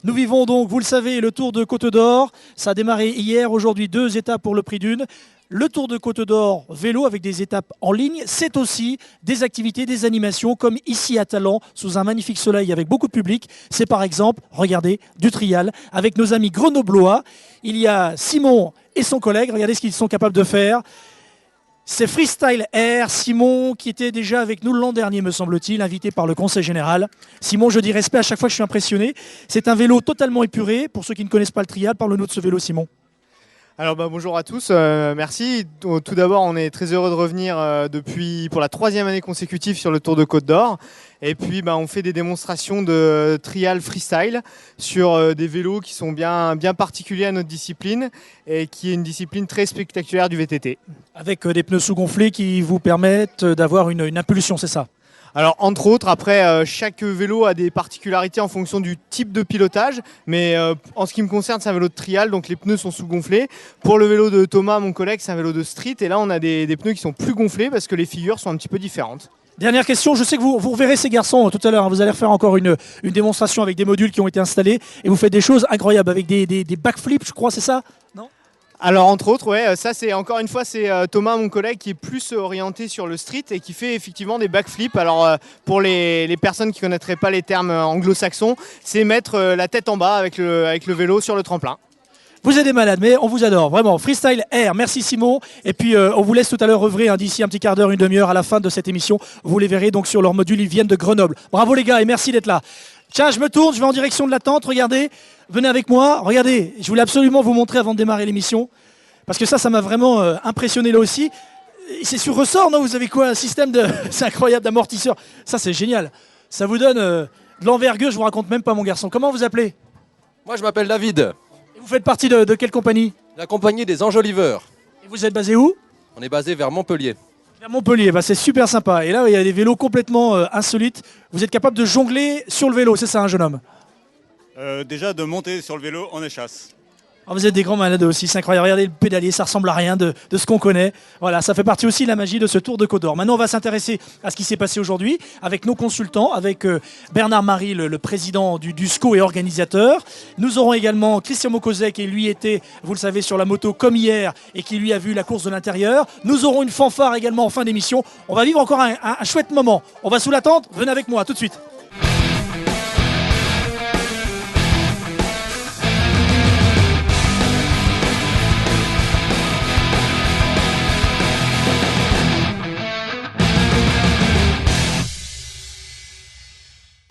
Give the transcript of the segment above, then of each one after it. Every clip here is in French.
Nous vivons donc, vous le savez, le Tour de Côte d'Or. Ça a démarré hier, aujourd'hui 2 étapes pour le prix d'une. Le Tour de Côte d'Or vélo avec des étapes en ligne, c'est aussi des activités, des animations comme ici à Talent, sous un magnifique soleil avec beaucoup de public. C'est par exemple, regardez, du trial avec nos amis grenoblois. Il y a Simon et son collègue, regardez ce qu'ils sont capables de faire. C'est Freestyle Air, Simon qui était déjà avec nous l'an dernier me semble-t-il, invité par le Conseil Général. Simon, je dis respect à chaque fois que je suis impressionné. C'est un vélo totalement épuré. Pour ceux qui ne connaissent pas le trial, parle-nous de ce vélo Simon. Alors bonjour à tous, merci. Tout d'abord, on est très heureux de revenir pour la 3e année consécutive sur le Tour de Côte d'Or. Et puis on fait des démonstrations de trial freestyle sur des vélos qui sont bien particuliers à notre discipline et qui est une discipline très spectaculaire du VTT. Avec des pneus sous-gonflés qui vous permettent d'avoir une impulsion, c'est ça? Alors entre autres, après chaque vélo a des particularités en fonction du type de pilotage, mais en ce qui me concerne c'est un vélo de trial, donc les pneus sont sous-gonflés. Pour le vélo de Thomas, mon collègue, c'est un vélo de street et là on a des pneus qui sont plus gonflés parce que les figures sont un petit peu différentes. Dernière question, je sais que vous reverrez ces garçons tout à l'heure, vous allez refaire encore une démonstration avec des modules qui ont été installés et vous faites des choses incroyables avec des backflips, je crois, c'est ça? Non? Alors entre autres, ouais, ça c'est encore une fois c'est Thomas, mon collègue, qui est plus orienté sur le street et qui fait effectivement des backflips. Alors pour les personnes qui ne connaîtraient pas les termes anglo-saxons, c'est mettre la tête en bas avec le vélo sur le tremplin. Vous êtes des malades, mais on vous adore, vraiment. Freestyle Air, merci Simon. Et puis on vous laisse tout à l'heure œuvrer d'ici un petit quart d'heure, une demi-heure à la fin de cette émission. Vous les verrez donc sur leur module, ils viennent de Grenoble. Bravo les gars et merci d'être là. Tiens, je me tourne, je vais en direction de la tente, regardez. Venez avec moi, regardez. Je voulais absolument vous montrer avant de démarrer l'émission. Parce que ça m'a vraiment impressionné là aussi. C'est sur ressort, non? Vous avez quoi? Un système de... C'est incroyable, d'amortisseur. Ça, c'est génial. Ça vous donne de l'envergure, je vous raconte même pas, mon garçon. Comment vous appelez? Moi, je m'appelle David. Et vous faites partie de quelle compagnie? La compagnie des Enjoliveurs. Et vous êtes basé où? On est basé vers Montpellier. Vers Montpellier, c'est super sympa. Et là, il y a des vélos complètement insolites. Vous êtes capable de jongler sur le vélo, c'est ça, un jeune homme? Déjà, de monter sur le vélo en échasse. Oh, vous êtes des grands malades aussi, c'est incroyable. Regardez le pédalier, ça ressemble à rien de ce qu'on connaît. Voilà, ça fait partie aussi de la magie de ce Tour de Côte d'Or. Maintenant, on va s'intéresser à ce qui s'est passé aujourd'hui avec nos consultants, avec Bernard Marie, le président du SCO et organisateur. Nous aurons également Christian Mokozek, qui lui était, vous le savez, sur la moto comme hier et qui lui a vu la course de l'intérieur. Nous aurons une fanfare également en fin d'émission. On va vivre encore un chouette moment. On va sous la tente, venez avec moi, tout de suite.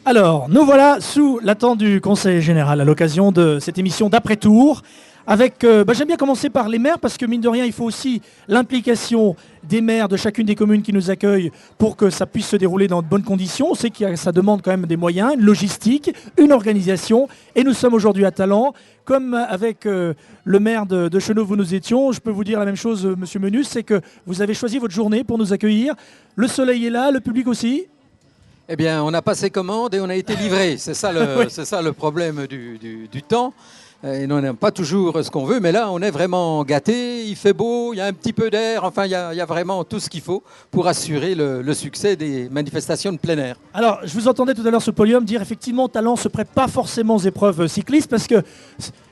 Alors, nous voilà sous la tente du Conseil Général à l'occasion de cette émission d'après-tour. Avec, j'aime bien commencer par les maires parce que mine de rien, il faut aussi l'implication des maires de chacune des communes qui nous accueillent pour que ça puisse se dérouler dans de bonnes conditions. On sait que ça demande quand même des moyens, une logistique, une organisation. Et nous sommes aujourd'hui à Talent. Comme avec le maire de Chenôve où nous étions, je peux vous dire la même chose, Monsieur Menus, c'est que vous avez choisi votre journée pour nous accueillir. Le soleil est là, le public aussi. Eh bien, on a passé commande et on a été livré. C'est ça c'est ça le problème du temps. Et nous, on n'a pas toujours ce qu'on veut, mais là, on est vraiment gâtés. Il fait beau, il y a un petit peu d'air. Enfin, il y a vraiment tout ce qu'il faut pour assurer le succès des manifestations de plein air. Alors, je vous entendais tout à l'heure sur le podium dire effectivement, Talent se prête pas forcément aux épreuves cyclistes parce que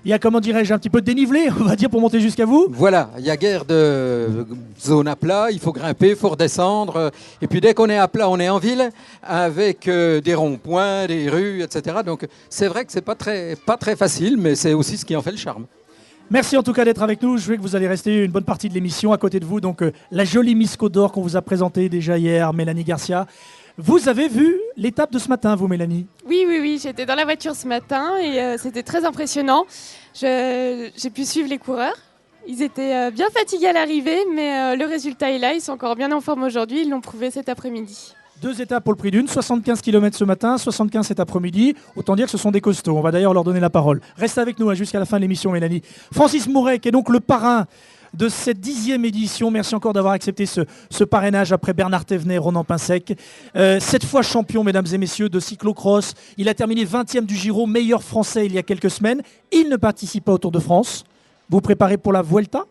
il y a, comment dirais-je, un petit peu de dénivelé, on va dire, pour monter jusqu'à vous. Voilà, il y a guère de zone à plat, il faut grimper, il faut redescendre. Et puis dès qu'on est à plat, on est en ville avec des ronds-points, des rues, etc. Donc c'est vrai que c'est pas très facile, mais c'est aussi ce qui en fait le charme. Merci en tout cas d'être avec nous. Je sais que vous allez rester une bonne partie de l'émission à côté de vous. Donc la jolie Miss Côte d'Or qu'on vous a présentée déjà hier, Mélanie Garcia. Vous avez vu l'étape de ce matin, vous, Mélanie? Oui, j'étais dans la voiture ce matin et c'était très impressionnant. J'ai pu suivre les coureurs. Ils étaient bien fatigués à l'arrivée, mais le résultat est là. Ils sont encore bien en forme aujourd'hui. Ils l'ont prouvé cet après-midi. 2 étapes pour le prix d'une, 75 km ce matin, 75 cet après-midi. Autant dire que ce sont des costauds. On va d'ailleurs leur donner la parole. Restez avec nous jusqu'à la fin de l'émission, Mélanie. Francis Mouret, qui est donc le parrain de cette 10e édition. Merci encore d'avoir accepté ce parrainage après Bernard Thévenet, Ronan Pinsec. 7 fois champion, mesdames et messieurs, de cyclocross. Il a terminé 20e du Giro, meilleur français il y a quelques semaines. Il ne participe pas au Tour de France. Vous préparez pour la Vuelta?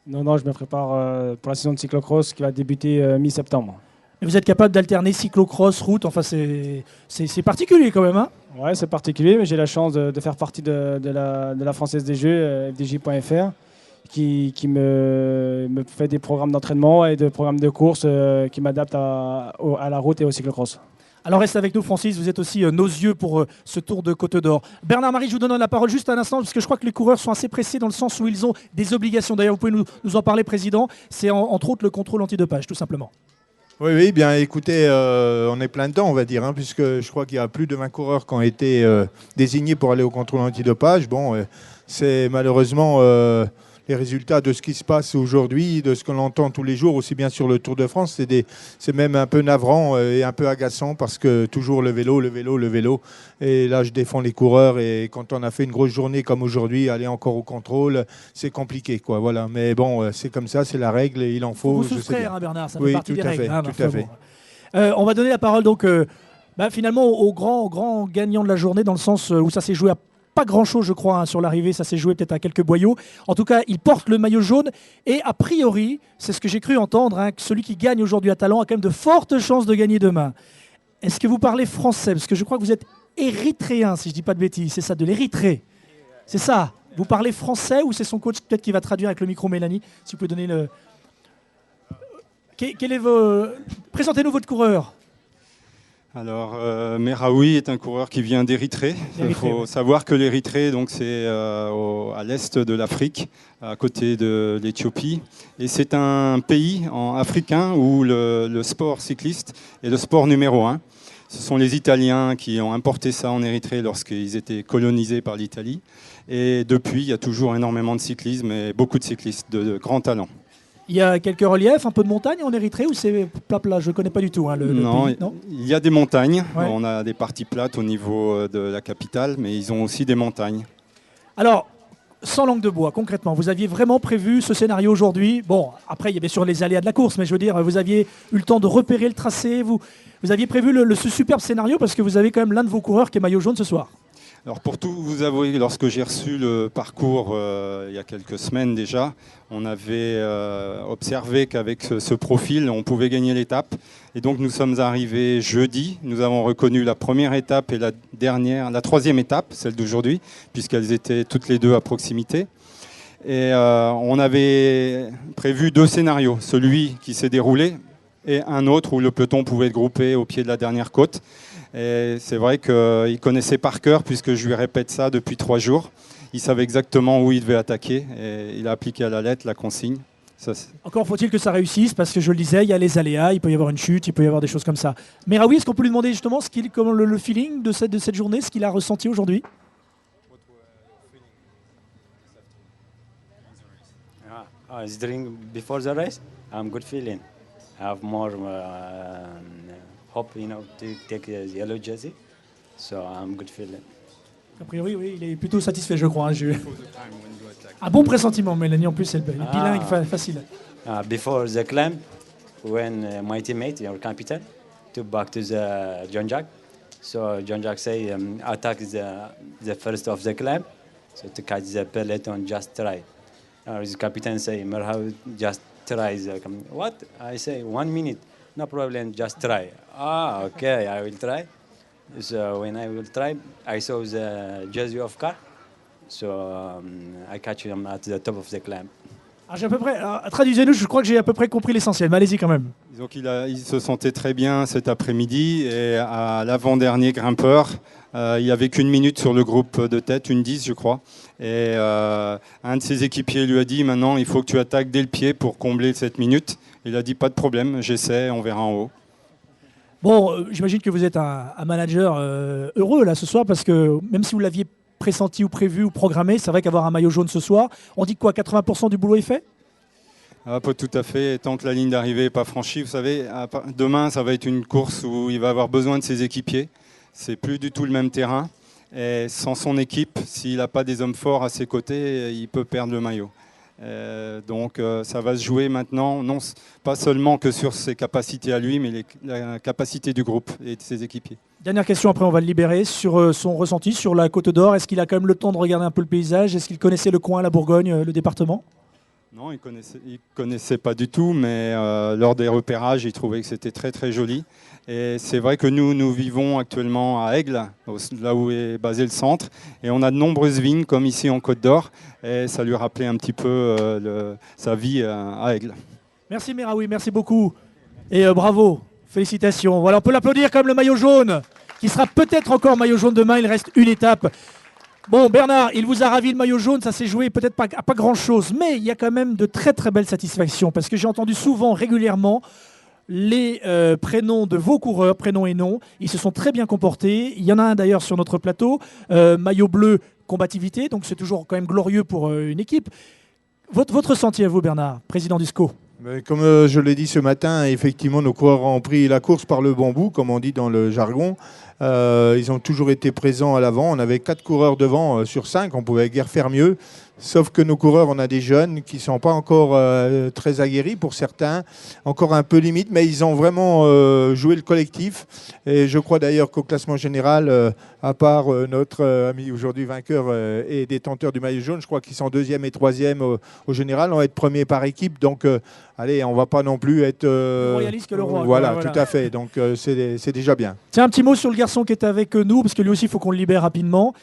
Non, je me prépare pour la saison de cyclocross qui va débuter mi-septembre. Et vous êtes capable d'alterner cyclocross, route, enfin c'est particulier quand même, hein? Ouais, c'est particulier, mais j'ai la chance de faire partie de la Française des Jeux, FDJ.fr, qui me fait des programmes d'entraînement et de programmes de course qui m'adaptent à la route et au cyclocross. Alors reste avec nous Francis, vous êtes aussi nos yeux pour ce Tour de Côte d'Or. Bernard-Marie, je vous donne la parole juste un instant parce que je crois que les coureurs sont assez pressés dans le sens où ils ont des obligations. D'ailleurs, vous pouvez nous en parler, Président. C'est entre autres le contrôle antidopage, tout simplement. Oui, bien écoutez, on est plein dedans, on va dire, hein, puisque je crois qu'il y a plus de 20 coureurs qui ont été désignés pour aller au contrôle antidopage. Bon, c'est malheureusement les résultats de ce qui se passe aujourd'hui, de ce qu'on entend tous les jours, aussi bien sur le Tour de France. C'est même un peu navrant et un peu agaçant parce que toujours le vélo. Et là, je défends les coureurs et quand on a fait une grosse journée comme aujourd'hui, aller encore au contrôle, c'est compliqué, quoi. Voilà. Mais bon, c'est comme ça, c'est la règle et il en faut. Vous soustraire, hein, Bernard, ça fait oui, partie des règles. tout à fait. On va donner la parole donc finalement au grand gagnant de la journée dans le sens où ça s'est joué à pas grand-chose, je crois, hein, sur l'arrivée. Ça s'est joué peut-être à quelques boyaux. En tout cas, il porte le maillot jaune. Et a priori, c'est ce que j'ai cru entendre, hein, que celui qui gagne aujourd'hui à Talent a quand même de fortes chances de gagner demain. Est-ce que vous parlez français? Parce que je crois que vous êtes érythréen, si je ne dis pas de bêtises. C'est ça, de l'Érythrée. C'est ça. Vous parlez français ou c'est son coach peut-être qui va traduire avec le micro, Mélanie? Si vous pouvez donner le... Présentez-nous votre coureur. Alors, Meraoui est un coureur qui vient d'Érythrée. Il faut savoir que l'Érythrée, donc, c'est à l'est de l'Afrique, à côté de l'Éthiopie. Et c'est un pays africain où le sport cycliste est le sport numéro 1. Ce sont les Italiens qui ont importé ça en Érythrée lorsqu'ils étaient colonisés par l'Italie. Et depuis, il y a toujours énormément de cyclisme et beaucoup de cyclistes de grand talent. Il y a quelques reliefs, un peu de montagne en Érythrée ou c'est plat? Je ne connais pas du tout le pays. Non, il y a des montagnes. Ouais. On a des parties plates au niveau de la capitale, mais ils ont aussi des montagnes. Alors, sans langue de bois, concrètement, vous aviez vraiment prévu ce scénario aujourd'hui? Bon, après, il y a bien sûr les aléas de la course, mais je veux dire, vous aviez eu le temps de repérer le tracé. Vous aviez prévu ce superbe scénario parce que vous avez quand même l'un de vos coureurs qui est maillot jaune ce soir. Alors pour tout vous avouer, lorsque j'ai reçu le parcours il y a quelques semaines déjà, on avait observé qu'avec ce profil, on pouvait gagner l'étape. Et donc nous sommes arrivés jeudi, nous avons reconnu la première étape et la troisième étape, celle d'aujourd'hui, puisqu'elles étaient toutes les deux à proximité. Et on avait prévu 2 scénarios, celui qui s'est déroulé et un autre où le peloton pouvait être groupé au pied de la dernière côte. Et c'est vrai qu'il connaissait par cœur, puisque je lui répète ça depuis 3 jours. Il savait exactement où il devait attaquer et il a appliqué à la lettre la consigne. Encore faut-il que ça réussisse, parce que je le disais, il y a les aléas, il peut y avoir une chute, il peut y avoir des choses comme ça. Mais Raoui, est-ce qu'on peut lui demander justement le feeling de cette journée, ce qu'il a ressenti aujourd'hui? Before the race, I'm good feeling. I have more hope, to take the yellow jersey. So I'm good feeling. A priori, oui, il est plutôt satisfait, je crois. Un bon pressentiment, Mélanie, en plus, c'est le bilingue facile. Before the climb, when my teammate, your captain, took back to the John Jack. So John Jack say, attack the first of the climb. So to catch the peloton, just try. The captain say, Merhaw, just try. What? I say, 1 minute. No problem, just try. Okay, I will try. So when I will try, I saw the jersey of car. So I catch him at the top of the climb. Traduisez-nous, je crois que j'ai à peu près compris l'essentiel, mais allez-y quand même. Donc il se sentait très bien cet après-midi et à l'avant-dernier grimpeur, il n'y avait qu'1 minute sur le groupe de tête, 1:10 je crois. Et un de ses équipiers lui a dit, maintenant il faut que tu attaques dès le pied pour combler cette minute. Il a dit, pas de problème, j'essaie, on verra en haut. Bon, j'imagine que vous êtes un manager heureux là ce soir, parce que même si vous l'aviez pressenti ou prévu ou programmé, c'est vrai qu'avoir un maillot jaune ce soir, on dit quoi, 80% du boulot est fait? Pas tout à fait, tant que la ligne d'arrivée n'est pas franchie. Vous savez, demain, ça va être une course où il va avoir besoin de ses équipiers. C'est plus du tout le même terrain. Et sans son équipe, s'il n'a pas des hommes forts à ses côtés, il peut perdre le maillot. Donc ça va se jouer maintenant, non pas seulement que sur ses capacités à lui, mais la capacité du groupe et de ses équipiers. Dernière question, après on va le libérer, sur son ressenti sur la Côte d'Or. Est-ce qu'il a quand même le temps de regarder un peu le paysage? Est-ce qu'il connaissait le coin, la Bourgogne, le département? Non, ils connaissaient pas du tout, mais lors des repérages, ils trouvaient que c'était très très joli. Et c'est vrai que nous vivons actuellement à Aigle, là où est basé le centre, et on a de nombreuses vignes comme ici en Côte d'Or, et ça lui rappelait un petit peu sa vie à Aigle. Merci Meraoui, merci beaucoup. Et bravo, félicitations. Voilà, on peut l'applaudir comme le maillot jaune, qui sera peut-être encore maillot jaune demain, il reste une étape. Bon, Bernard, il vous a ravi le maillot jaune, ça s'est joué peut-être pas grand-chose, mais il y a quand même de très très belles satisfactions, parce que j'ai entendu souvent, régulièrement, les prénoms de vos coureurs, prénoms et noms, ils se sont très bien comportés. Il y en a un d'ailleurs sur notre plateau, maillot bleu, combativité, donc c'est toujours quand même glorieux pour une équipe. Votre ressenti à vous, Bernard, président du SCO? Comme je l'ai dit ce matin, effectivement, nos coureurs ont pris la course par le bon bout, comme on dit dans le jargon. Ils ont toujours été présents à l'avant. On avait 4 coureurs devant sur 5, on pouvait guère faire mieux. Sauf que nos coureurs, on a des jeunes qui ne sont pas encore très aguerris pour certains, encore un peu limite, mais ils ont vraiment joué le collectif. Et je crois d'ailleurs qu'au classement général, à part notre ami aujourd'hui vainqueur et détenteur du maillot jaune, je crois qu'ils sont 2e et 3e au général, on va être premier par équipe. Donc, allez, on ne va pas non plus être... royaliste que le roi. Voilà, voilà, tout à fait. Donc, c'est déjà bien. Tiens, un petit mot sur le garçon qui est avec nous, parce que lui aussi, il faut qu'on le libère rapidement.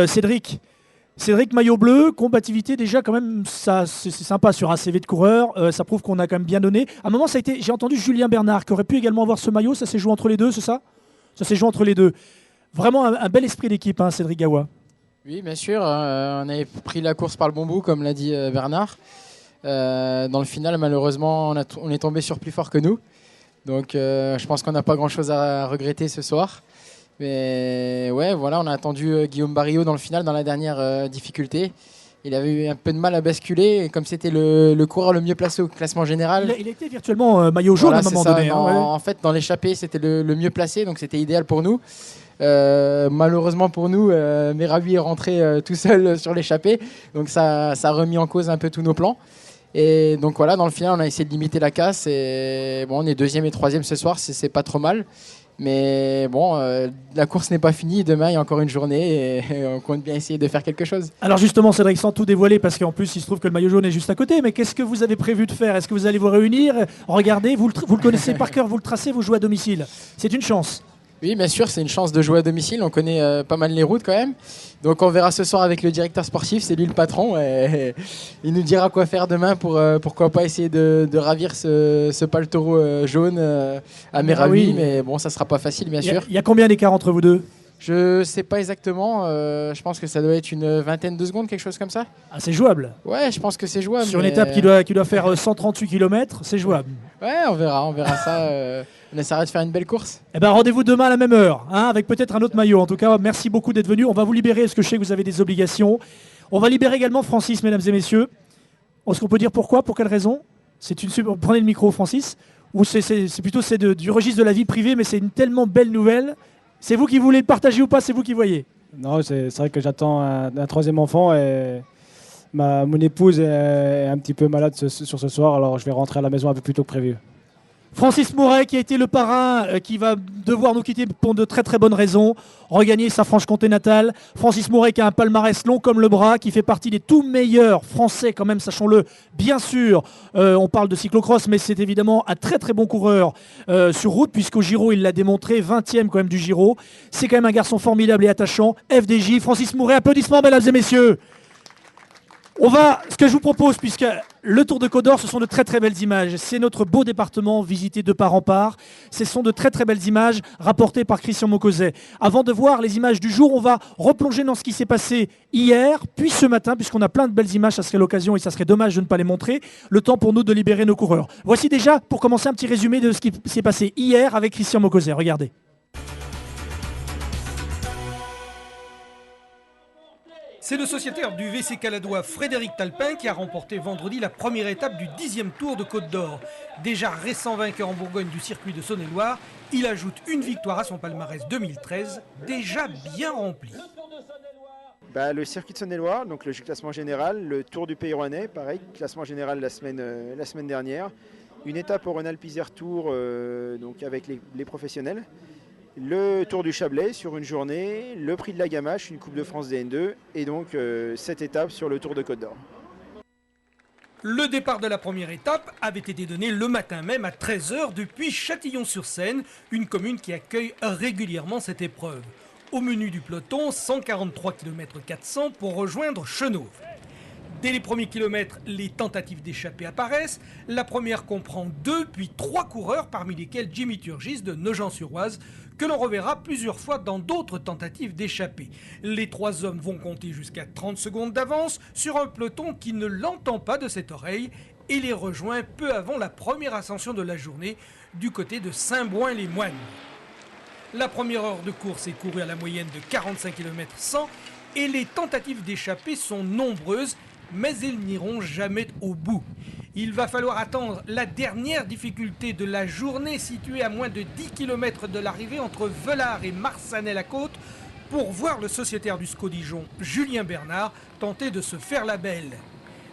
Cédric, maillot bleu, combativité, déjà quand même, ça c'est sympa sur un CV de coureur, ça prouve qu'on a quand même bien donné. À un moment, ça a été, j'ai entendu Julien Bernard qui aurait pu également avoir ce maillot, ça s'est joué entre les deux, c'est ça? Ça s'est joué entre les deux. Vraiment un bel esprit d'équipe, hein, Cédric Gawa. Oui, bien sûr, on avait pris la course par le bon bout, comme l'a dit Bernard. Dans le final, malheureusement, on est tombé sur plus fort que nous. Donc je pense qu'on n'a pas grand-chose à regretter ce soir. Mais ouais, voilà, on a attendu Guillaume Barillot dans le final, dans la dernière difficulté. Il avait eu un peu de mal à basculer, et comme c'était le coureur le mieux placé au classement général. Il était virtuellement maillot jaune, voilà, à un moment donné. En fait, dans l'échappée, c'était le mieux placé, donc c'était idéal pour nous. Malheureusement pour nous, Meraoui est rentré tout seul sur l'échappée, donc ça a remis en cause un peu tous nos plans. Et donc voilà, dans le final, on a essayé de limiter la casse. Et bon, on est 2e et 3e ce soir, c'est pas trop mal. Mais bon, la course n'est pas finie. Demain, il y a encore une journée et on compte bien essayer de faire quelque chose. Alors justement, Cédric, sans tout dévoiler, parce qu'en plus, il se trouve que le maillot jaune est juste à côté, mais qu'est-ce que vous avez prévu de faire? Est-ce que vous allez vous réunir? Regardez, vous le connaissez par cœur, vous le tracez, vous jouez à domicile. C'est une chance. Oui, bien sûr, c'est une chance de jouer à domicile. On connaît pas mal les routes quand même. Donc on verra ce soir avec le directeur sportif, c'est lui le patron. Et il nous dira quoi faire demain pour pourquoi pas essayer de ravir ce paltoro jaune à Meraoui. Oui. Mais bon, ça sera pas facile, bien sûr. Il y a combien d'écart entre vous deux? Je sais pas exactement. Je pense que ça doit être une vingtaine de secondes, quelque chose comme ça. Ah, c'est jouable. Ouais, je pense que c'est jouable. Sur une étape qui doit faire 138 km, c'est jouable. Ouais, on verra ça. On essaiera de faire une belle course. Eh ben, rendez-vous demain à la même heure, hein, avec peut-être un autre maillot. En tout cas, merci beaucoup d'être venu. On va vous libérer, parce que je sais que vous avez des obligations. On va libérer également Francis, mesdames et messieurs. Est-ce qu'on peut dire pourquoi? Pour quelle raison? Prenez le micro, Francis. Ou c'est plutôt du registre de la vie privée, mais c'est une tellement belle nouvelle. C'est vous qui voulez le partager ou pas? C'est vous qui voyez? Non, c'est vrai que j'attends un 3e enfant et mon épouse est un petit peu malade sur ce soir, alors je vais rentrer à la maison un peu plus tôt que prévu. Francis Mouret, qui a été le parrain, qui va devoir nous quitter pour de très très bonnes raisons, regagner sa Franche-Comté natale. Francis Mouret qui a un palmarès long comme le bras, qui fait partie des tout meilleurs Français quand même, sachons-le, bien sûr. On parle de cyclocross, mais c'est évidemment un très très bon coureur sur route, puisqu'au Giro, il l'a démontré, 20e quand même du Giro. C'est quand même un garçon formidable et attachant. FDJ, Francis Mouret, applaudissements mesdames et messieurs. Ce que je vous propose, puisque le Tour de Côte d'Or, ce sont de très très belles images. C'est notre beau département visité de part en part. Ce sont de très très belles images rapportées par Christian Mocozet. Avant de voir les images du jour, on va replonger dans ce qui s'est passé hier, puis ce matin, puisqu'on a plein de belles images. Ça serait l'occasion et ça serait dommage de ne pas les montrer. Le temps pour nous de libérer nos coureurs. Voici déjà, pour commencer, un petit résumé de ce qui s'est passé hier avec Christian Mocozet. Regardez. C'est le sociétaire du WC caladois Frédéric Talpin qui a remporté vendredi la première étape du 10e Tour de Côte d'Or. Déjà récent vainqueur en Bourgogne du circuit de Saône-et-Loire, il ajoute une victoire à son palmarès 2013, déjà bien rempli. Le circuit de Saône-et-Loire, donc le classement général, le Tour du Pays Rouennais, pareil, classement général la semaine dernière. Une étape au Rhône-Alpes Isère Tour donc avec les professionnels. Le Tour du Chablais sur une journée, le prix de la Gamache, une Coupe de France DN2 et donc cette étape sur le Tour de Côte d'Or. Le départ de la première étape avait été donné le matin même à 13 h depuis Châtillon-sur-Seine, une commune qui accueille régulièrement cette épreuve. Au menu du peloton, 143 km 400 pour rejoindre Chenôve. Dès les premiers kilomètres, les tentatives d'échappée apparaissent. La première comprend 2 puis 3 coureurs, parmi lesquels Jimmy Turgis de Nogent-sur-Oise, que l'on reverra plusieurs fois dans d'autres tentatives d'échappée. Les 3 hommes vont compter jusqu'à 30 secondes d'avance sur un peloton qui ne l'entend pas de cette oreille et les rejoint peu avant la première ascension de la journée du côté de Saint-Bouin-les-Moines. La première heure de course est courue à la moyenne de 45 km 100 et les tentatives d'échappée sont nombreuses, mais elles n'iront jamais au bout. Il va falloir attendre la dernière difficulté de la journée, située à moins de 10 km de l'arrivée entre Velard et Marsanais-la-Côte, pour voir le sociétaire du SCO Dijon, Julien Bernard, tenter de se faire la belle.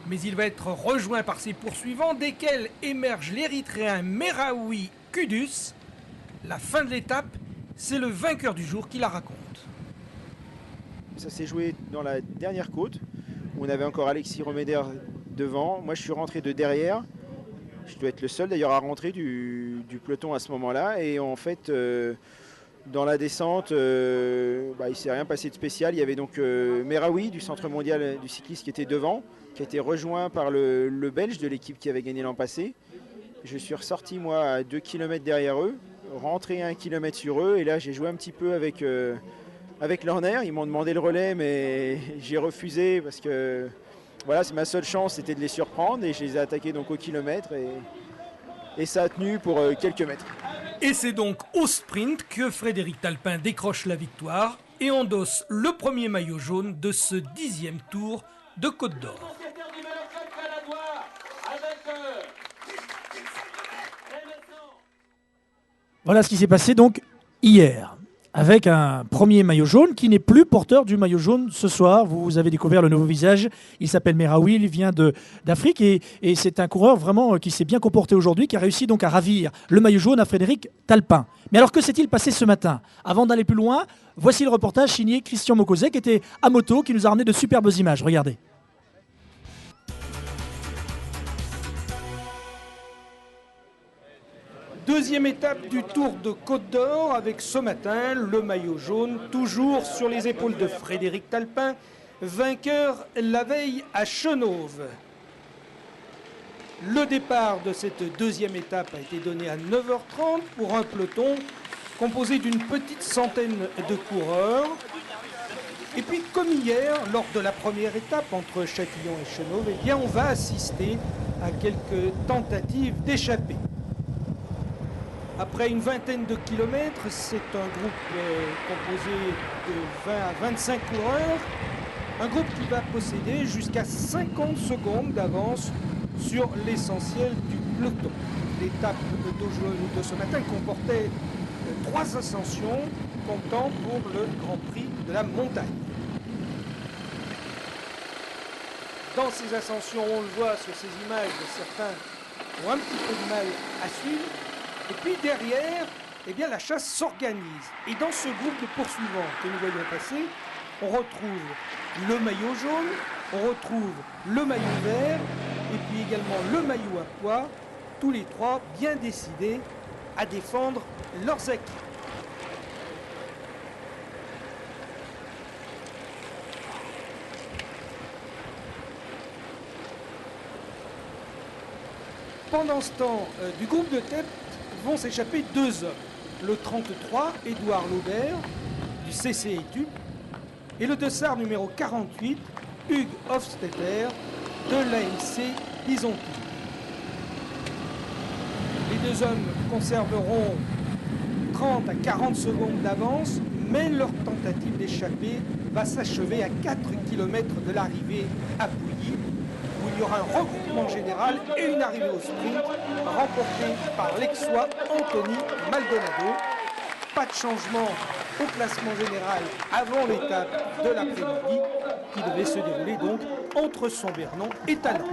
Mais il va être rejoint par ses poursuivants, desquels émerge l'Érythréen Meraoui Kudus. La fin de l'étape, c'est le vainqueur du jour qui la raconte. Ça s'est joué dans la dernière côte, où on avait encore Alexis Roméder devant. Moi, je suis rentré de derrière. Je dois être le seul d'ailleurs à rentrer du peloton à ce moment-là. Et en fait, dans la descente, il ne s'est rien passé de spécial. Il y avait donc Meraoui du Centre mondial du cyclisme qui était devant, qui a été rejoint par le Belge de l'équipe qui avait gagné l'an passé. Je suis ressorti, moi, à 2 km derrière eux, rentré 1 km sur eux. Et là, j'ai joué un petit peu avec Lorner. Ils m'ont demandé le relais, mais j'ai refusé parce que voilà, c'est ma seule chance, c'était de les surprendre. Et je les ai attaqués donc au kilomètre et ça a tenu pour quelques mètres. Et c'est donc au sprint que Frédéric Talpin décroche la victoire et endosse le premier maillot jaune de ce 10e tour de Côte d'Or. Voilà ce qui s'est passé donc hier, avec un premier maillot jaune qui n'est plus porteur du maillot jaune ce soir. Vous avez découvert le nouveau visage, il s'appelle Meraoui, il vient d'Afrique et c'est un coureur vraiment qui s'est bien comporté aujourd'hui, qui a réussi donc à ravir le maillot jaune à Frédéric Talpin. Mais alors que s'est-il passé ce matin? Avant d'aller plus loin, voici le reportage signé Christian Mocozet qui était à moto, qui nous a ramené de superbes images, regardez. Deuxième étape du Tour de Côte d'Or avec ce matin le maillot jaune toujours sur les épaules de Frédéric Talpin, vainqueur la veille à Chenôve. Le départ de cette deuxième étape a été donné à 9h30 pour un peloton composé d'une petite centaine de coureurs. Et puis comme hier, lors de la première étape entre Châtillon et Chenôve, eh bien, on va assister à quelques tentatives d'échappée. Après une vingtaine de kilomètres, c'est un groupe composé de 20 à 25 coureurs. Un groupe qui va posséder jusqu'à 50 secondes d'avance sur l'essentiel du peloton. L'étape de ce matin comportait 3 ascensions, comptant pour le Grand Prix de la montagne. Dans ces ascensions, on le voit sur ces images, certains ont un petit peu de mal à suivre. Et puis derrière, eh bien, la chasse s'organise. Et dans ce groupe de poursuivants que nous voyons passer, on retrouve le maillot jaune, on retrouve le maillot vert, et puis également le maillot à pois, tous les trois bien décidés à défendre leurs acquis. Pendant ce temps, du groupe de tête vont s'échapper 2 hommes. Le 33, Édouard Laubert, du CC Études, et le dossard numéro 48, Hugues Hofstetter, de l'AMC Bisonti. Les 2 hommes conserveront 30 à 40 secondes d'avance, mais leur tentative d'échapper va s'achever à 4 km de l'arrivée à Pouilly, où il y aura un regroupement général et une arrivée au sprint remportée par l'Aixois Anthony Maldonado. Pas de changement au classement général avant l'étape de l'après-midi qui devait se dérouler donc entre Saint-Bernon et Talon.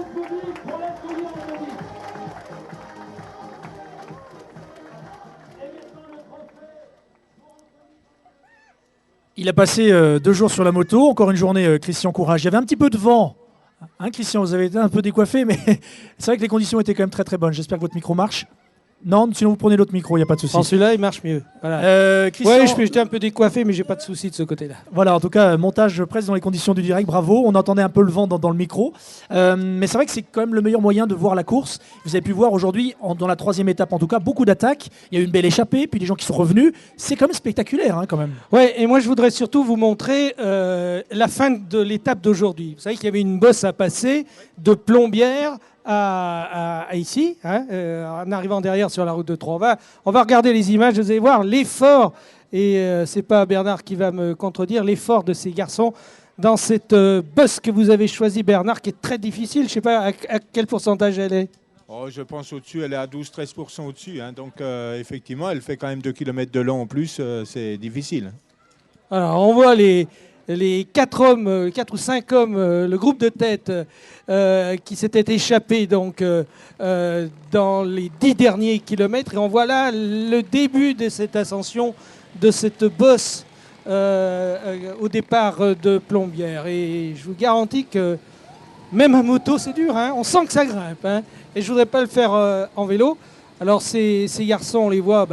Il a passé 2 jours sur la moto, encore une journée Christian Courage. Il y avait un petit peu de vent Hein, Christian, vous avez été un peu décoiffé, mais c'est vrai que les conditions étaient quand même très très bonnes. J'espère que votre micro marche. Non, sinon vous prenez l'autre micro, il n'y a pas de souci. Celui-là, il marche mieux. Voilà. Christian... j'étais un peu décoiffé, mais j'ai pas de souci de ce côté-là. Voilà, en tout cas, montage presque dans les conditions du direct, bravo. On entendait un peu le vent dans le micro. Mais c'est vrai que c'est quand même le meilleur moyen de voir la course. Vous avez pu voir aujourd'hui, dans la 3e étape en tout cas, beaucoup d'attaques. Il y a eu une belle échappée, puis des gens qui sont revenus. C'est quand même spectaculaire, hein, quand même. Ouais, et moi je voudrais surtout vous montrer la fin de l'étape d'aujourd'hui. Vous savez qu'il y avait une bosse à passer de Plombières à ici, hein, en arrivant derrière sur la route de Troyes. On va regarder les images, vous allez voir l'effort, et c'est pas Bernard qui va me contredire, l'effort de ces garçons dans cette bosse que vous avez choisie, Bernard, qui est très difficile. Je sais pas à quel pourcentage elle est. Oh, je pense au-dessus, elle est à 12-13% au-dessus. Hein, donc effectivement, elle fait quand même 2 km de long en plus, c'est difficile. Alors on voit les 4 hommes, 4 ou 5 hommes, le groupe de tête qui s'était échappé donc, dans les 10 derniers kilomètres. Et on voit là le début de cette ascension, de cette bosse au départ de Plombières. Et je vous garantis que même à moto, c'est dur. Hein, on sent que ça grimpe. Hein, et je ne voudrais pas le faire en vélo. Alors ces garçons, on les voit...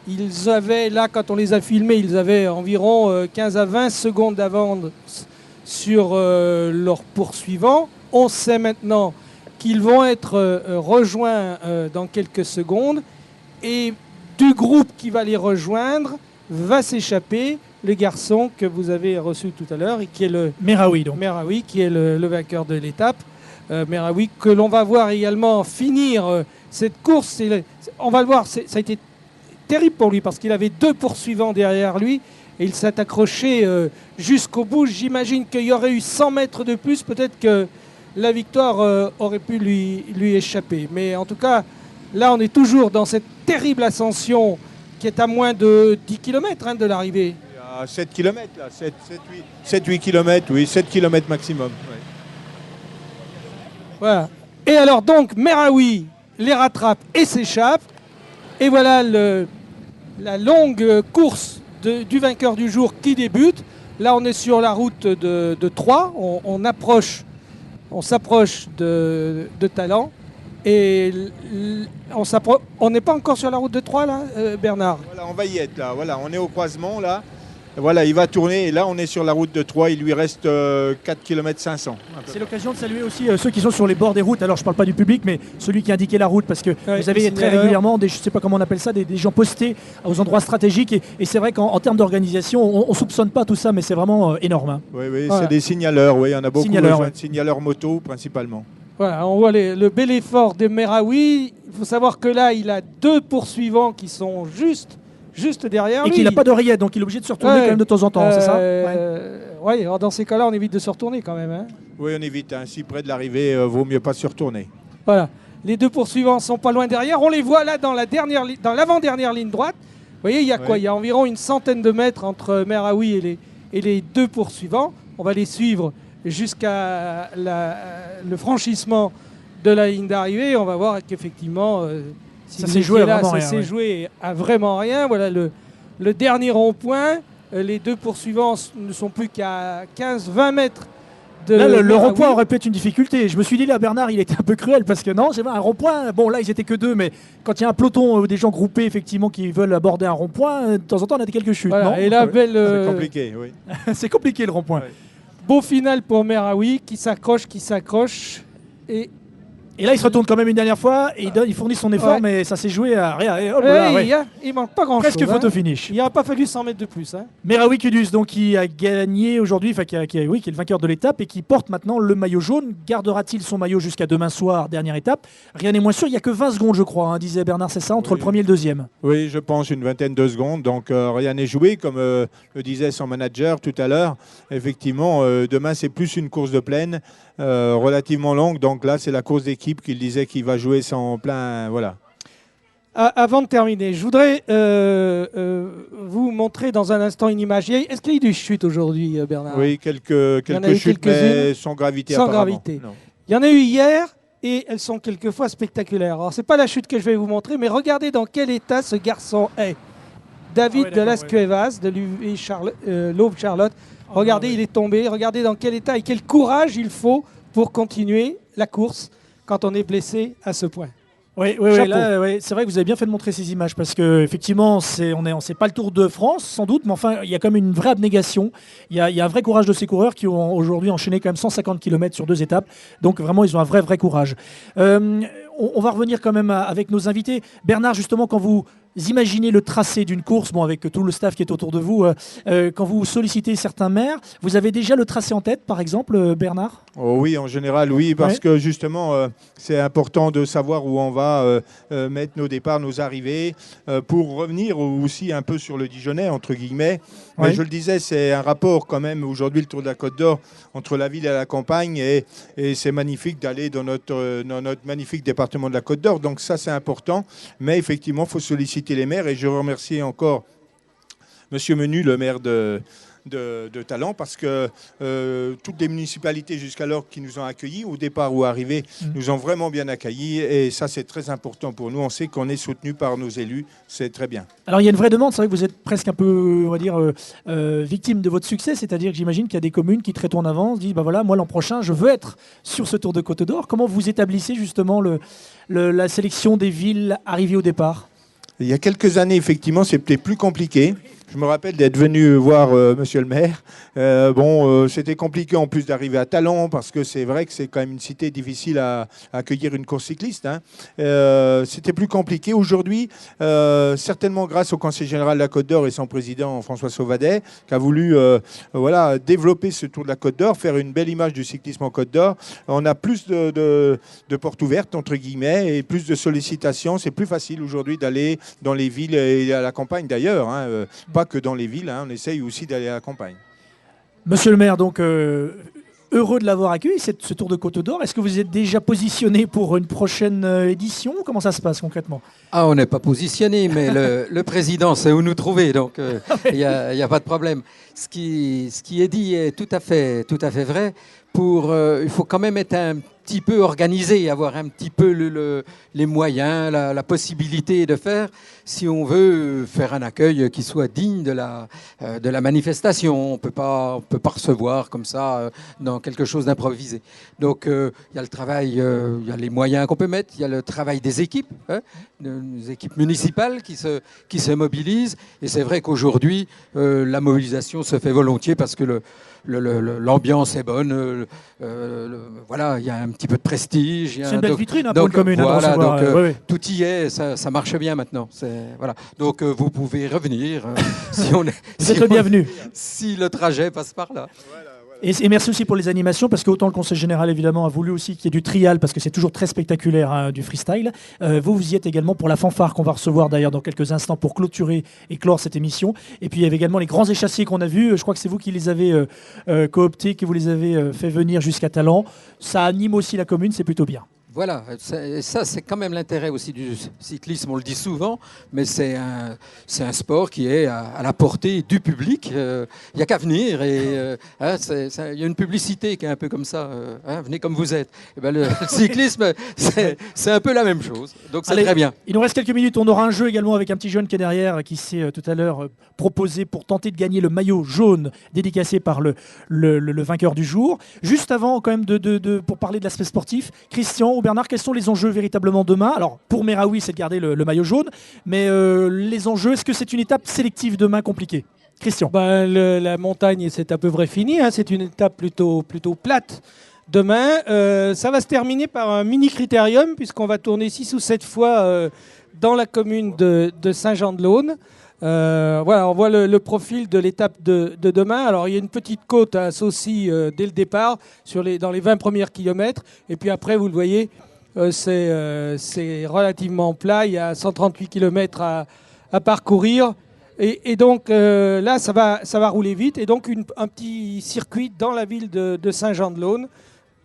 ils avaient, là, quand on les a filmés, ils avaient environ 15 à 20 secondes d'avance sur leurs poursuivants. On sait maintenant qu'ils vont être rejoints dans quelques secondes. Et du groupe qui va les rejoindre va s'échapper le garçon que vous avez reçu tout à l'heure, et qui est le Meraoui, donc. Meraoui, qui est le vainqueur de l'étape. Meraoui, que l'on va voir également finir cette course. On va le voir, ça a été terrible pour lui parce qu'il avait 2 poursuivants derrière lui et il s'est accroché jusqu'au bout. J'imagine qu'il y aurait eu 100 mètres de plus, peut-être que la victoire aurait pu lui échapper. Mais en tout cas, là on est toujours dans cette terrible ascension qui est à moins de 10 km hein, de l'arrivée. À 7 km là, 7-8 km, oui, 7 km maximum. Ouais. Voilà. Et alors donc Meraoui les rattrape et s'échappe. Et voilà la longue course du vainqueur du jour qui débute. Là, on est sur la route de Troyes. On s'approche de Talent. Et on n'est pas encore sur la route de Troyes, là, Bernard? Voilà, on va y être, là. Voilà, on est au croisement, là. Voilà, il va tourner. Et là, on est sur la route de Troyes. Il lui reste 4 km 500. C'est l'occasion de saluer aussi ceux qui sont sur les bords des routes. Alors, je ne parle pas du public, mais celui qui a indiqué la route, parce que vous avez très régulièrement, je ne sais pas comment on appelle ça, des gens postés aux endroits stratégiques. Et c'est vrai qu'en termes d'organisation, on ne soupçonne pas tout ça, mais c'est vraiment énorme. Hein. Oui, voilà. C'est des signaleurs. Oui, il y en a beaucoup. Signaleurs moto, principalement. Voilà, on voit le bel effort de Meraoui. Il faut savoir que là, il a 2 poursuivants qui sont juste derrière lui. Et qu'il n'a pas d'oreillette, donc il est obligé de se retourner quand même de temps en temps, c'est ça? Oui, dans ces cas-là, on évite de se retourner quand même. Hein. Oui, on évite. Hein. Si près de l'arrivée, vaut mieux pas se retourner. Voilà. Les 2 poursuivants sont pas loin derrière. On les voit là dans l'avant-dernière ligne droite. Vous voyez, il y a quoi? Il y a environ une centaine de mètres entre Meraoui et les 2 poursuivants. On va les suivre jusqu'à le franchissement de la ligne d'arrivée. On va voir qu'effectivement... ça s'est joué à vraiment rien. Voilà le dernier rond-point. Les 2 poursuivants ne sont plus qu'à 15-20 mètres de... Là, le rond-point aurait pu être une difficulté. Je me suis dit, là, Bernard, il était un peu cruel parce que non, c'est un rond-point. Bon, là, ils étaient que 2, mais quand il y a un peloton des gens groupés, effectivement, qui veulent aborder un rond-point, de temps en temps, on a quelques chutes. Voilà, non et là, c'est compliqué, oui. C'est compliqué, le rond-point. Ouais. Beau final pour Meraoui qui s'accroche. Et là, il se retourne quand même une dernière fois et il fournit son effort, mais ça s'est joué à rien. Il manque pas grand-chose. Presque photo finish. Il n'aurait pas fallu 100 mètres de plus. Hein. Meraoui Kudus, donc, qui a gagné aujourd'hui, qui est le vainqueur de l'étape et qui porte maintenant le maillot jaune. Gardera-t-il son maillot jusqu'à demain soir, dernière étape? Rien n'est moins sûr. Il n'y a que 20 secondes, je crois, disait Bernard, c'est ça, entre le premier et le deuxième? Oui, je pense une vingtaine de secondes. Donc rien n'est joué, comme le disait son manager tout à l'heure. Effectivement, demain, c'est plus une course de plaine. Relativement longue, donc là c'est la course d'équipe qu'il disait qu'il va jouer sans plein, voilà. Avant de terminer, je voudrais vous montrer dans un instant une image. Est-ce qu'il y a eu des chutes aujourd'hui, Bernard? Oui, quelques chutes, mais sans gravité apparemment. Non. Il y en a eu hier et elles sont quelquefois spectaculaires. Alors c'est pas la chute que je vais vous montrer, mais regardez dans quel état ce garçon est. David de Las Cuevas, de l'UV Charlotte. Regardez, il est tombé. Regardez dans quel état et quel courage il faut pour continuer la course quand on est blessé à ce point. Oui, là, c'est vrai que vous avez bien fait de montrer ces images parce que effectivement, c'est pas le Tour de France sans doute, mais enfin, il y a quand même une vraie abnégation. Il y a un vrai courage de ces coureurs qui ont aujourd'hui enchaîné quand même 150 km sur 2 étapes. Donc vraiment, ils ont un vrai courage. On va revenir quand même avec nos invités. Bernard, justement, quand vous imaginez le tracé d'une course, avec tout le staff qui est autour de vous, quand vous sollicitez certains maires, vous avez déjà le tracé en tête, par exemple, Bernard ? Oh oui, en général, oui, parce que justement, c'est important de savoir où on va mettre nos départs, nos arrivées, pour revenir aussi un peu sur le Dijonais, entre guillemets. Mais je le disais, c'est un rapport quand même, aujourd'hui, le Tour de la Côte d'Or, entre la ville et la campagne, et c'est magnifique d'aller dans notre magnifique département de la Côte d'Or. Donc ça, c'est important, mais effectivement, il faut solliciter les maires, et je remercie encore Monsieur Menu, le maire de Talent, parce que toutes les municipalités jusqu'alors qui nous ont accueillis, au départ ou arrivés, nous ont vraiment bien accueillis, et ça c'est très important pour nous. On sait qu'on est soutenu par nos élus, c'est très bien. Alors il y a une vraie demande, c'est vrai que vous êtes presque un peu, on va dire, victime de votre succès, c'est-à-dire que j'imagine qu'il y a des communes qui très tôt en avance disent, voilà, moi l'an prochain je veux être sur ce Tour de Côte d'Or. Comment vous établissez justement la sélection des villes arrivées au départ ? Il y a quelques années, effectivement, c'était plus compliqué. Je me rappelle d'être venu voir monsieur le maire. C'était compliqué en plus d'arriver à Talent, parce que c'est vrai que c'est quand même une cité difficile à accueillir une course cycliste. C'était plus compliqué. Aujourd'hui, certainement grâce au Conseil général de la Côte d'Or et son président François Sauvadet, qui a voulu développer ce Tour de la Côte d'Or, faire une belle image du cyclisme en Côte d'Or. On a plus de portes ouvertes, entre guillemets, et plus de sollicitations. C'est plus facile aujourd'hui d'aller dans les villes et à la campagne d'ailleurs. Pas que dans les villes, on essaye aussi d'aller à la campagne. Monsieur le maire, donc heureux de l'avoir accueilli, ce Tour de Côte d'Or. Est-ce que vous êtes déjà positionné pour une prochaine édition ? Comment ça se passe concrètement ? On n'est pas positionné, mais le président sait où nous trouver, donc il n'y a pas de problème. Ce qui est dit est tout à fait vrai. Il faut quand même être un petit peu organisé, avoir un petit peu les moyens, la possibilité de faire, si on veut faire un accueil qui soit digne de la manifestation. On peut pas recevoir comme ça dans quelque chose d'improvisé. Donc il y a le travail, il y a les moyens qu'on peut mettre, il y a le travail des équipes, des équipes municipales qui se mobilisent. Et c'est vrai qu'aujourd'hui, la mobilisation se fait volontiers parce que l'ambiance est bonne, voilà, il y a un petit peu de prestige. C'est une belle vitrine pour une commune. Voilà, tout y est, ça marche bien maintenant. Voilà. Donc vous pouvez revenir vous êtes le bienvenu. Si le trajet passe par là. Et merci aussi pour les animations, parce que autant le Conseil général évidemment a voulu aussi qu'il y ait du trial, parce que c'est toujours très spectaculaire, du freestyle. Vous y êtes également pour la fanfare qu'on va recevoir d'ailleurs dans quelques instants pour clôturer et clore cette émission. Et puis il y avait également les grands échassiers qu'on a vus. Je crois que c'est vous qui les avez cooptés, que vous les avez fait venir jusqu'à Talent. Ça anime aussi la commune, c'est plutôt bien. Voilà, ça c'est quand même l'intérêt aussi du cyclisme, on le dit souvent, mais c'est un sport qui est à la portée du public. Il n'y a qu'à venir, et il y a une publicité qui est un peu comme ça, venez comme vous êtes. Et ben le cyclisme, c'est un peu la même chose, donc c'est très bien. Il nous reste quelques minutes, on aura un jeu également avec un petit jeune qui est derrière, qui s'est tout à l'heure proposé pour tenter de gagner le maillot jaune dédicacé par le vainqueur du jour. Juste avant quand même pour parler de l'aspect sportif, Christian, Bernard, quels sont les enjeux véritablement demain ? Alors, pour Meraoui, c'est de garder le maillot jaune, mais les enjeux, est-ce que c'est une étape sélective demain compliquée ? Christian. La montagne, c'est à peu près fini, c'est une étape plutôt plate. Demain, ça va se terminer par un mini-critérium, puisqu'on va tourner 6 ou 7 fois dans la commune de Saint-Jean-de-Laune. Voilà, on voit le profil de l'étape de demain. Alors, il y a une petite côte à Saucy dès le départ, dans les 20 premiers kilomètres. Et puis après, vous le voyez, c'est relativement plat. Il y a 138 kilomètres à parcourir. Et donc, là, ça va rouler vite. Et donc, un petit circuit dans la ville de Saint-Jean-de-Laune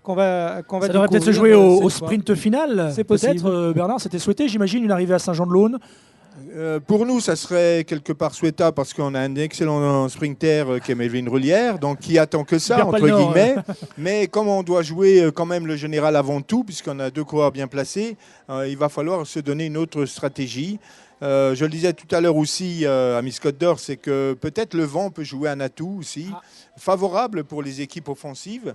qu'on va ça devrait peut-être se jouer au sprint final. C'est possible. Peut-être, Bernard, c'était souhaité, j'imagine, une arrivée à Saint-Jean-de-Laune. Pour nous, ça serait quelque part souhaitable parce qu'on a un excellent sprinter qui est Melvin Rullière, donc qui attend que ça, entre guillemets. Mais comme on doit jouer quand même le général avant tout, puisqu'on a 2 coureurs bien placés, il va falloir se donner une autre stratégie. Je le disais tout à l'heure aussi à Miss Côte d'Or, c'est que peut-être le vent peut jouer un atout aussi, favorable pour les équipes offensives.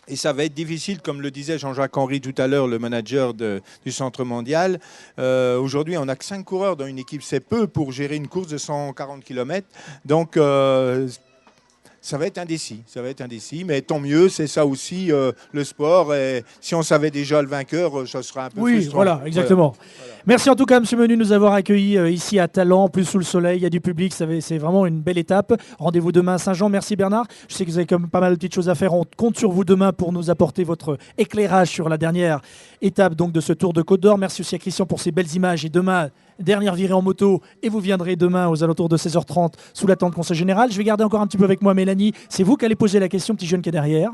Et ça va être difficile, comme le disait Jean-Jacques Henry tout à l'heure, le manager du Centre mondial. Aujourd'hui, on n'a que 5 coureurs dans une équipe. C'est peu pour gérer une course de 140 km. Donc, ça va être indécis. Ça va être indécis. Mais tant mieux, c'est ça aussi le sport. Et si on savait déjà le vainqueur, ça serait un peu frustrant. Oui, voilà, exactement. Voilà. Merci en tout cas, M. Menu, de nous avoir accueillis ici à Talent, en plus sous le soleil. Il y a du public, c'est vraiment une belle étape. Rendez-vous demain à Saint-Jean. Merci Bernard. Je sais que vous avez quand même pas mal de petites choses à faire. On compte sur vous demain pour nous apporter votre éclairage sur la dernière étape donc, de ce Tour de Côte d'Or. Merci aussi à Christian pour ces belles images. Et demain, dernière virée en moto. Et vous viendrez demain aux alentours de 16h30 sous la tente Conseil Général. Je vais garder encore un petit peu avec moi Mélanie. C'est vous qui allez poser la question, petit jeune qui est derrière.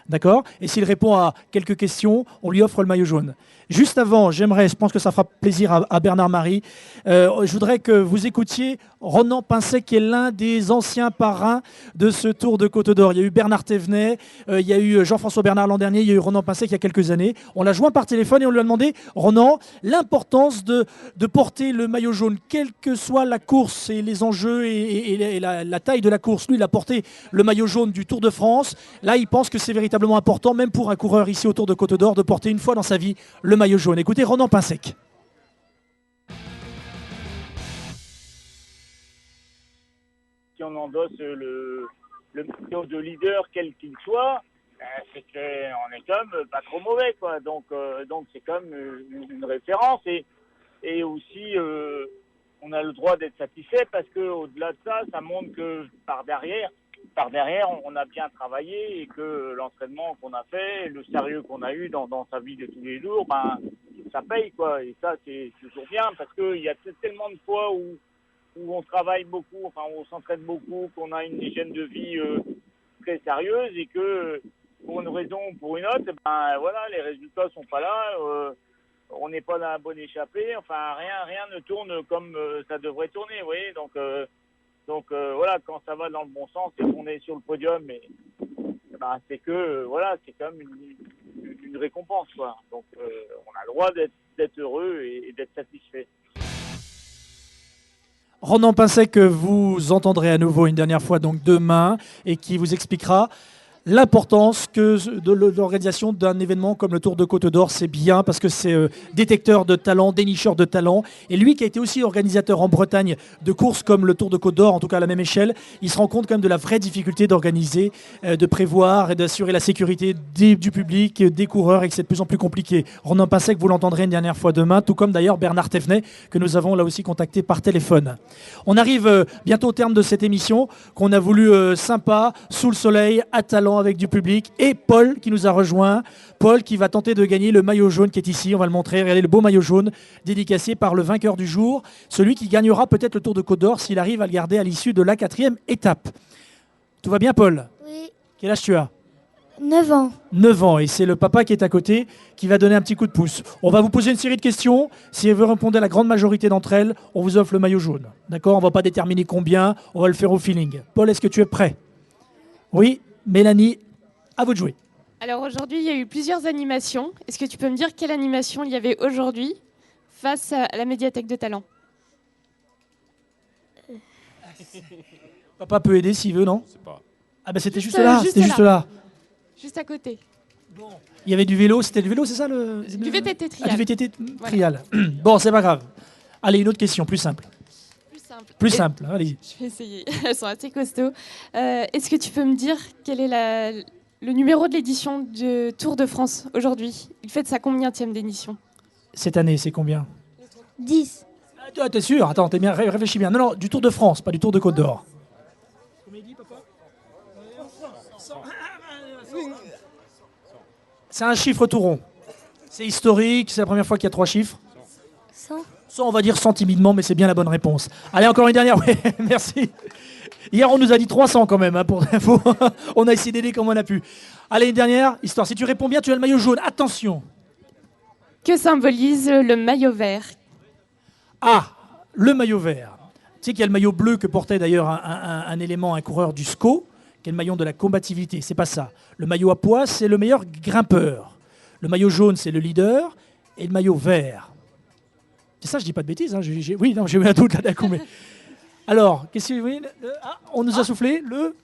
D'accord ? Et s'il répond à quelques questions, on lui offre le maillot jaune. Juste avant, je pense que ça fera plaisir à Bernard Marie, je voudrais que vous écoutiez Ronan Pincet, qui est l'un des anciens parrains de ce Tour de Côte d'Or. Il y a eu Bernard Thévenet, il y a eu Jean-François Bernard l'an dernier, il y a eu Ronan Pincet il y a quelques années. On l'a joint par téléphone et on lui a demandé, Ronan, l'importance de porter le maillot jaune, quelle que soit la course et les enjeux et la taille de la course. Lui, il a porté le maillot jaune du Tour de France. Là, il pense que c'est véritablement important, même pour un coureur ici au Tour de Côte d'Or, de porter une fois dans sa vie le maillot jaune. Écoutez Ronan Pinsec. Si on endosse le maillot de leader, quel qu'il soit, c'est qu'on est comme pas trop mauvais, quoi. Donc c'est comme une référence et aussi on a le droit d'être satisfait parce que au-delà de ça, ça montre que par derrière, on a bien travaillé et que l'entraînement qu'on a fait, le sérieux qu'on a eu dans sa vie de tous les jours, ben, ça paye, quoi. Et ça, c'est toujours bien parce qu'il y a tellement de fois où on travaille beaucoup, enfin, on s'entraîne beaucoup, qu'on a une hygiène de vie très sérieuse et que pour une raison ou pour une autre, ben, voilà, les résultats sont pas là, on n'est pas dans la bonne échappée, enfin, rien ne tourne comme ça devrait tourner, vous voyez. Donc voilà, quand ça va dans le bon sens et qu'on est sur le podium, ben, c'est que voilà, c'est comme une récompense, quoi. Donc on a le droit d'être heureux et d'être satisfait. Ronan Pincet, que vous entendrez à nouveau une dernière fois donc demain et qui vous expliquera l'importance de l'organisation d'un événement comme le Tour de Côte d'Or. C'est bien parce que c'est détecteur de talent, dénicheur de talent. Et lui qui a été aussi organisateur en Bretagne de courses comme le Tour de Côte d'Or, en tout cas à la même échelle, il se rend compte quand même de la vraie difficulté d'organiser, de prévoir et d'assurer la sécurité du public, des coureurs, et que c'est de plus en plus compliqué. Ronan Pincet, vous l'entendrez une dernière fois demain, tout comme d'ailleurs Bernard Thévenet, que nous avons là aussi contacté par téléphone. On arrive bientôt au terme de cette émission qu'on a voulu sympa, sous le soleil, à Talent, avec du public, et Paul qui nous a rejoint. Paul qui va tenter de gagner le maillot jaune qui est ici, on va le montrer. Regardez le beau maillot jaune dédicacé par le vainqueur du jour, celui qui gagnera peut-être le Tour de Côte d'Or s'il arrive à le garder à l'issue de la 4e étape. Tout va bien, Paul? Oui. Quel âge tu as? 9 ans. 9 ans, et c'est le papa qui est à côté qui va donner un petit coup de pouce. On va vous poser une série de questions. Si vous répondez à la grande majorité d'entre elles, on vous offre le maillot jaune. D'accord? On ne va pas déterminer combien, on va le faire au feeling. Paul, est-ce que tu es prêt? Oui. Mélanie, à vous de jouer. Alors aujourd'hui, il y a eu plusieurs animations. Est-ce que tu peux me dire quelle animation il y avait aujourd'hui face à la médiathèque de Talent? Papa peut aider s'il veut, non? Ah ben c'était juste là, juste c'était juste là. Juste à côté. Il y avait du vélo, c'était le vélo, c'est ça Du VTT trial. Ah, du VTT trial. Voilà. Bon, c'est pas grave. Allez, une autre question, plus simple. Plus simple, allez-y. Je vais essayer, elles sont assez costauds. Est-ce que tu peux me dire quel est le numéro de l'édition du Tour de France aujourd'hui? Il fait de sa combienième d'édition? Cette année, c'est combien? 10. Ah, t'es sûr? Attends, t'es bien, réfléchis bien. Non, du Tour de France, pas du Tour de Côte d'Or. C'est un chiffre tout rond. C'est historique, c'est la première fois qu'il y a 3 chiffres. 100. 100, on va dire 100 timidement, mais c'est bien la bonne réponse. Allez, encore une dernière, oui, merci. Hier, on nous a dit 300 quand même, hein, pour l'info. On a essayé d'aider comme on a pu. Allez, une dernière histoire. Si tu réponds bien, tu as le maillot jaune. Attention. Que symbolise le maillot vert? Ah, le maillot vert. Tu sais qu'il y a le maillot bleu que portait d'ailleurs un coureur du SCO, qui est le maillot de la combativité. C'est pas ça. Le maillot à pois, c'est le meilleur grimpeur. Le maillot jaune, c'est le leader. Et le maillot vert, C'est ça, je dis pas de bêtises. Hein. Oui, non, j'ai eu un doute là d'un coup. Mais... Alors, qu'est-ce que oui, on nous a soufflé le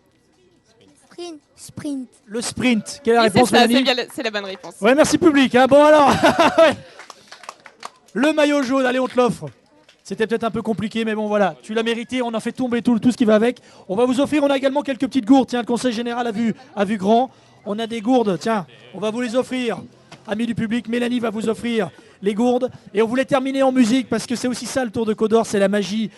Sprint. Le sprint. Quelle est la Oui, réponse, c'est ça, Mélanie? c'est la bonne réponse. Ouais, merci public. Hein. Bon alors, le maillot jaune, allez, on te l'offre. C'était peut-être un peu compliqué, mais bon voilà, tu l'as mérité. On a fait tomber tout ce qui va avec. On va vous offrir, on a également quelques petites gourdes. Tiens, le conseil général a vu grand. On a des gourdes. Tiens, on va vous les offrir. Amis du public, Mélanie va vous offrir les gourdes. Et on voulait terminer en musique parce que c'est aussi ça le Tour de Côte d'Or, c'est la magie,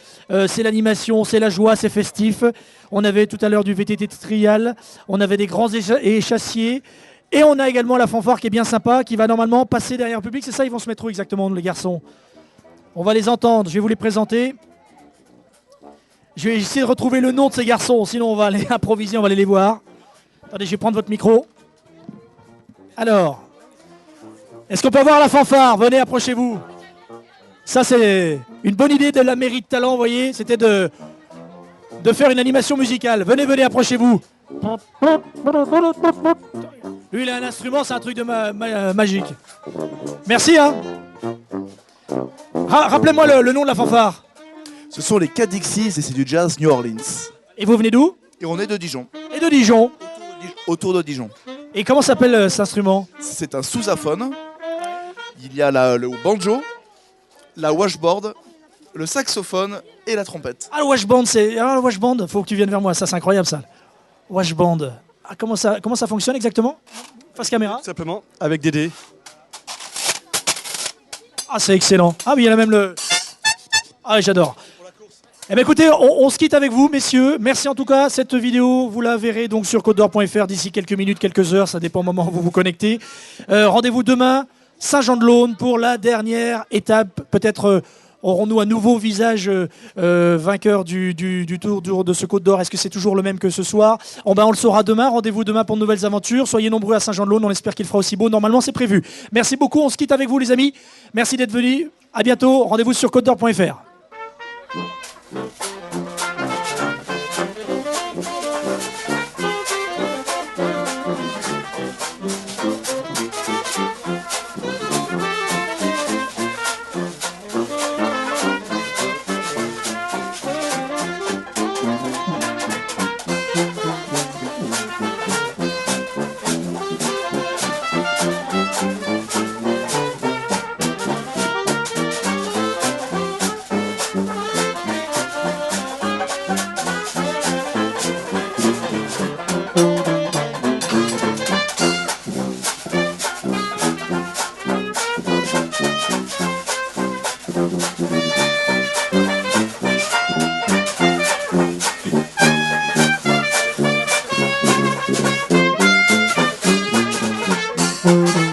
c'est l'animation, c'est la joie, c'est festif. On avait tout à l'heure du VTT trial, on avait des grands échassiers. Et on a également la fanfare qui est bien sympa, qui va normalement passer derrière le public. C'est ça, ils vont se mettre où exactement, les garçons? On va les entendre, je vais vous les présenter. Je vais essayer de retrouver le nom de ces garçons, sinon on va aller improviser, on va aller les voir. Attendez, je vais prendre votre micro. Alors, est-ce qu'on peut avoir la fanfare? Venez, approchez-vous. Ça, c'est une bonne idée de la mairie de Talent, vous voyez. C'était de faire une animation musicale. Venez, approchez-vous. Lui, il a un instrument, c'est un truc de magique. Merci, hein. Rappelez-moi le nom de la fanfare. Ce sont les Cadixis et c'est du jazz New Orleans. Et vous venez d'où? Et on est de Dijon. Et de Dijon. Autour de Dijon. Et comment s'appelle cet instrument? C'est un sousaphone. Il y a le banjo, la washboard, le saxophone et la trompette. Ah, le washband, le washband, faut que tu viennes vers moi, ça c'est incroyable ça. Washband. Ah, comment ça fonctionne exactement? Face caméra? Simplement, avec des dés. Ah, c'est excellent. Ah oui, il y en a même le... Ah, j'adore. Eh bien écoutez, on se quitte avec vous, messieurs. Merci en tout cas. Cette vidéo, vous la verrez donc sur côte-d'or.fr d'ici quelques minutes, quelques heures. Ça dépend au moment où vous vous connectez. Rendez-vous demain, Saint-Jean-de-Laune, pour la dernière étape. Peut-être aurons-nous un nouveau visage vainqueur du Tour de ce Côte d'Or. Est-ce que c'est toujours le même que ce soir? On le saura demain. Rendez-vous demain pour de nouvelles aventures. Soyez nombreux à Saint-Jean-de-Laune. On espère qu'il fera aussi beau. Normalement, c'est prévu. Merci beaucoup. On se quitte avec vous, les amis. Merci d'être venus. À bientôt. Rendez-vous sur côte-d'or.fr. Thank you.